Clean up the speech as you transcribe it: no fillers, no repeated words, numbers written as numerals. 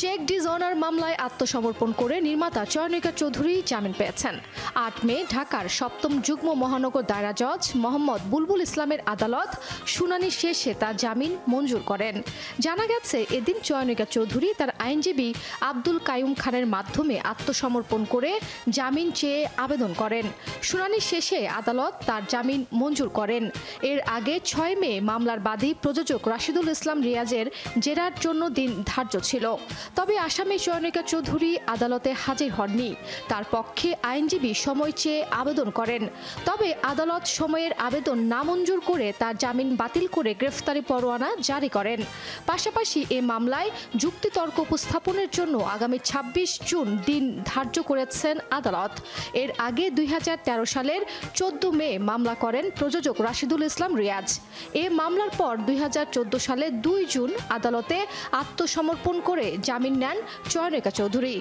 Check dishonour মামলায় আত্মসমর্পণ করে নির্মাতা চয়নিকা চৌধুরী জামিন পেয়েছেন। ৮ মে ঢাকার ৭ম যুগ্ম মহানগর দায়রা জজ মোহাম্মদ বুলবুল ইসলামের আদালত শুনানি শেষে তার জামিন মঞ্জুর করেন। জানা গেছে, এদিন চয়নিকা চৌধুরী তার আইনজীবী আব্দুল কাইয়ুম খানের মাধ্যমে আত্মসমর্পণ করে জামিন চেয়ে আবেদন করেন। শুনানি শেষে আদালত তার জামিন মঞ্জুর করেন। এর আগে ৬ মে মামলার বাদী প্রযোজক রাশিদুল ইসলাম রিয়াজের জেরার জন্য দিন ধার্য ছিল। তবে আসামি চয়নিকা চৌধুরী আদালতে হাজির হননি। তার পক্ষে আইনজীবী সময় চেয়ে আবেদন করেন। তবে আদালত সময়ের আবেদন নামঞ্জুর করে তার জামিন বাতিল করে গ্রেফতারি পরোয়ানা জারি করেন। পাশাপাশি এ মামলায় যুক্তিতর্ক উপস্থাপনের জন্য আগামী ২৬ জুন দিন ধার্য করেছেন আদালত। এর আগে ২০১৩ সালের ১৪ মে মামলা করেন প্রযোজক রাশিদুল ইসলাম রিয়াজ। এ মামলার পর ২০১৪ সালের ২ জুন আদালতে আত্মসমর্পণ করে জামিন নেন চয়নিকা চৌধুরী।